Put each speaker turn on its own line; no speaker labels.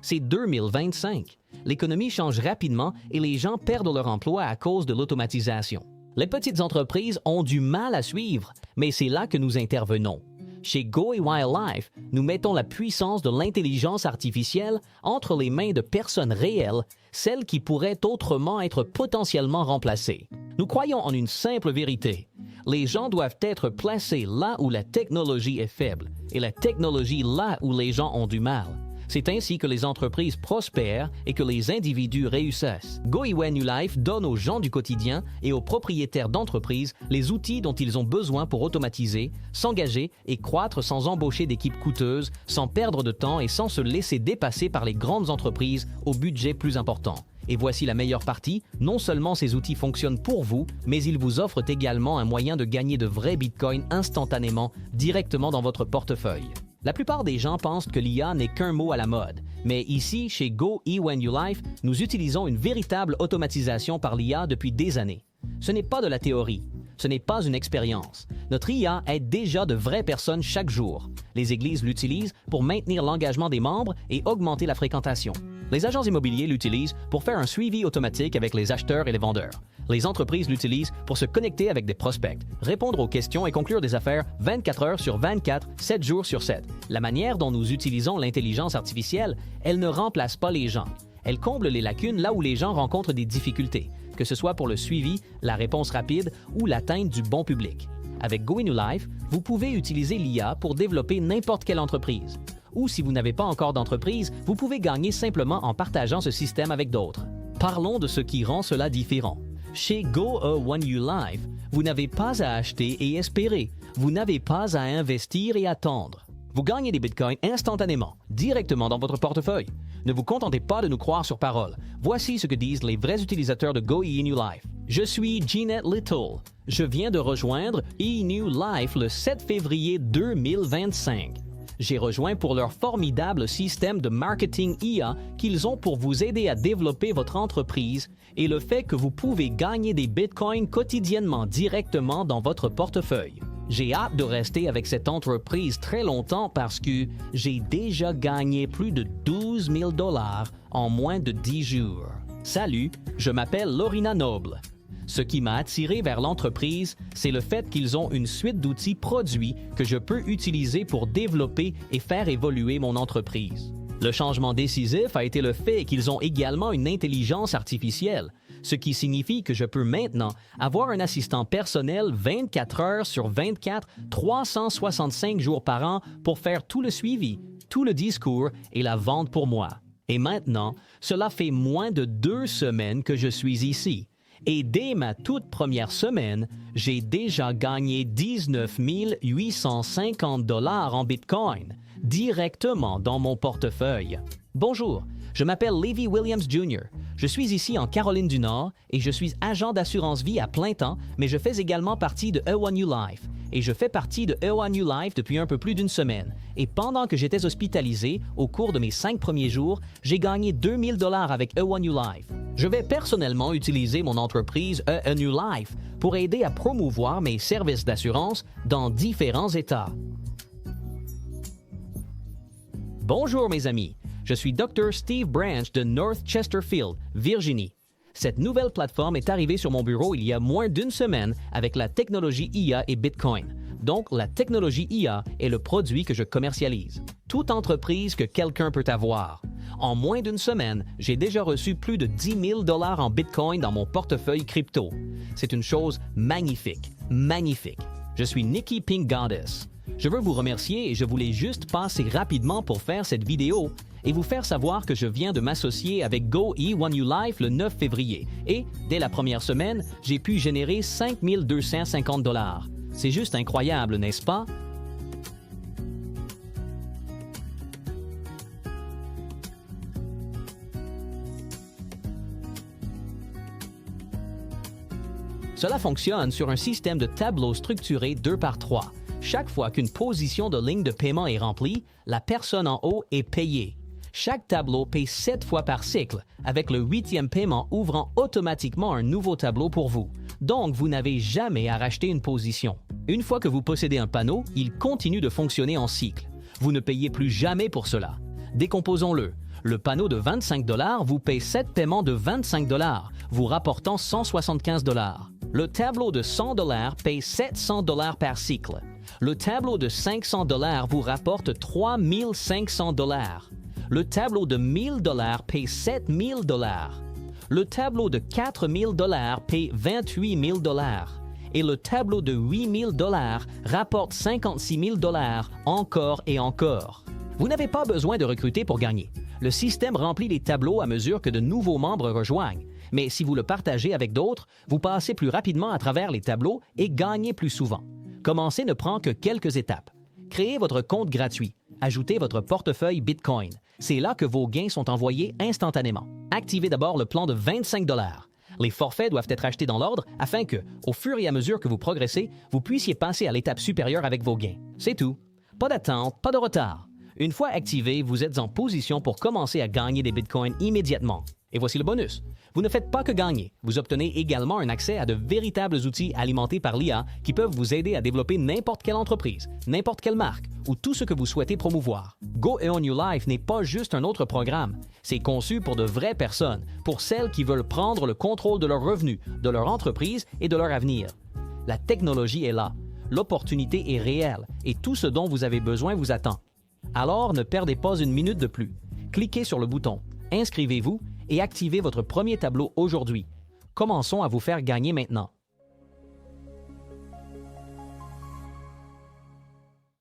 C'est 2025. L'économie change rapidement et les gens perdent leur emploi à cause de l'automatisation. Les petites entreprises ont du mal à suivre, mais c'est là que nous intervenons. Chez Go et Wildlife, nous mettons la puissance de l'intelligence artificielle entre les mains de personnes réelles, celles qui pourraient autrement être potentiellement remplacées. Nous croyons en une simple vérité. Les gens doivent être placés là où la technologie est faible et la technologie là où les gens ont du mal. C'est ainsi que les entreprises prospèrent et que les individus réussissent. Go et Wildlife donne aux gens du quotidien et aux propriétaires d'entreprises les outils dont ils ont besoin pour automatiser, s'engager et croître sans embaucher d'équipes coûteuses, sans perdre de temps et sans se laisser dépasser par les grandes entreprises au budget plus important. Et voici la meilleure partie, non seulement ces outils fonctionnent pour vous, mais ils vous offrent également un moyen de gagner de vrais bitcoins instantanément, directement dans votre portefeuille. La plupart des gens pensent que l'IA n'est qu'un mot à la mode, mais ici, chez Go et Wildlife, nous utilisons une véritable automatisation par l'IA depuis des années. Ce n'est pas de la théorie, ce n'est pas une expérience. Notre IA aide déjà de vraies personnes chaque jour. Les églises l'utilisent pour maintenir l'engagement des membres et augmenter la fréquentation. Les agents immobiliers l'utilisent pour faire un suivi automatique avec les acheteurs et les vendeurs. Les entreprises l'utilisent pour se connecter avec des prospects, répondre aux questions et conclure des affaires 24 heures sur 24, 7 jours sur 7. La manière dont nous utilisons l'intelligence artificielle, elle ne remplace pas les gens. Elle comble les lacunes là où les gens rencontrent des difficultés, que ce soit pour le suivi, la réponse rapide ou l'atteinte du bon public. Avec Go et Wildlife, vous pouvez utiliser l'IA pour développer n'importe quelle entreprise. Ou si vous n'avez pas encore d'entreprise, vous pouvez gagner simplement en partageant ce système avec d'autres. Parlons de ce qui rend cela différent. Chez Go et Wildlife, vous n'avez pas à acheter et espérer. Vous n'avez pas à investir et attendre. Vous gagnez des bitcoins instantanément, directement dans votre portefeuille. Ne vous contentez pas de nous croire sur parole. Voici ce que disent les vrais utilisateurs de Go et Wildlife. Je suis Jeanette Little. Je viens de rejoindre Wildlife le 7 février 2025. J'ai rejoint pour leur formidable système de marketing IA qu'ils ont pour vous aider à développer votre entreprise et le fait que vous pouvez gagner des bitcoins quotidiennement directement dans votre portefeuille. J'ai hâte de rester avec cette entreprise très longtemps parce que j'ai déjà gagné plus de 12 000 $ en moins de 10 jours. Salut, je m'appelle Lorina Noble. Ce qui m'a attiré vers l'entreprise, c'est le fait qu'ils ont une suite d'outils produits que je peux utiliser pour développer et faire évoluer mon entreprise. Le changement décisif a été le fait qu'ils ont également une intelligence artificielle, ce qui signifie que je peux maintenant avoir un assistant personnel 24 heures sur 24, 365 jours par an pour faire tout le suivi, tout le discours et la vente pour moi. Et maintenant, cela fait moins de 2 semaines que je suis ici. Et dès ma toute première semaine, j'ai déjà gagné 19 850 $ en Bitcoin, directement dans mon portefeuille. Bonjour, je m'appelle Levi Williams Jr. Je suis ici en Caroline du Nord et je suis agent d'assurance vie à plein temps, mais je fais également partie de Wildlife. Et je fais partie de Wildlife depuis un peu plus d'une semaine. Et pendant que j'étais hospitalisé, au cours de mes 5 premiers jours, j'ai gagné 2 000 $ avec Wildlife. Je vais personnellement utiliser mon entreprise Wildlife pour aider à promouvoir mes services d'assurance dans différents États. Bonjour mes amis, je suis Dr. Steve Branch de North Chesterfield, Virginie. Cette nouvelle plateforme est arrivée sur mon bureau il y a moins d'une semaine avec la technologie IA et Bitcoin. Donc, la technologie IA est le produit que je commercialise. Toute entreprise que quelqu'un peut avoir. En moins d'une semaine, j'ai déjà reçu plus de 10 000 $ en Bitcoin dans mon portefeuille crypto. C'est une chose magnifique, magnifique. Je suis Nikki Pink Goddess. Je veux vous remercier et je voulais juste passer rapidement pour faire cette vidéo et vous faire savoir que je viens de m'associer avec Go et Wildlife le 9 février. Et, dès la première semaine, j'ai pu générer 5 250 $. C'est juste incroyable, n'est-ce pas? Cela fonctionne sur un système de tableaux structurés 2 par 3. Chaque fois qu'une position de ligne de paiement est remplie, la personne en haut est payée. Chaque tableau paye 7 fois par cycle, avec le 8e paiement ouvrant automatiquement un nouveau tableau pour vous. Donc, vous n'avez jamais à racheter une position. Une fois que vous possédez un panneau, il continue de fonctionner en cycle. Vous ne payez plus jamais pour cela. Décomposons-le. Le panneau de 25 $ vous paye 7 paiements de 25 $, vous rapportant 175 $. Le tableau de 100 $ paye 700 $ par cycle. Le tableau de 500 $ vous rapporte 3 500 $. Le tableau de 1000 $ paye 7 000 $. Le tableau de 4 000 $ paye 28 000 $. Et le tableau de 8 000 $ rapporte 56 000 $ encore et encore. Vous n'avez pas besoin de recruter pour gagner. Le système remplit les tableaux à mesure que de nouveaux membres rejoignent. Mais si vous le partagez avec d'autres, vous passez plus rapidement à travers les tableaux et gagnez plus souvent. Commencer ne prend que quelques étapes. Créez votre compte gratuit. Ajoutez votre portefeuille Bitcoin. C'est là que vos gains sont envoyés instantanément. Activez d'abord le plan de 25 $. Les forfaits doivent être achetés dans l'ordre afin que, au fur et à mesure que vous progressez, vous puissiez passer à l'étape supérieure avec vos gains. C'est tout. Pas d'attente, pas de retard. Une fois activé, vous êtes en position pour commencer à gagner des bitcoins immédiatement. Et voici le bonus. Vous ne faites pas que gagner. Vous obtenez également un accès à de véritables outils alimentés par l'IA qui peuvent vous aider à développer n'importe quelle entreprise, n'importe quelle marque ou tout ce que vous souhaitez promouvoir. Go Earn Your Life n'est pas juste un autre programme. C'est conçu pour de vraies personnes, pour celles qui veulent prendre le contrôle de leurs revenus, de leur entreprise et de leur avenir. La technologie est là. L'opportunité est réelle et tout ce dont vous avez besoin vous attend. Alors, ne perdez pas une minute de plus. Cliquez sur le bouton « Inscrivez-vous » et activez votre premier tableau aujourd'hui. Commençons à vous faire gagner maintenant.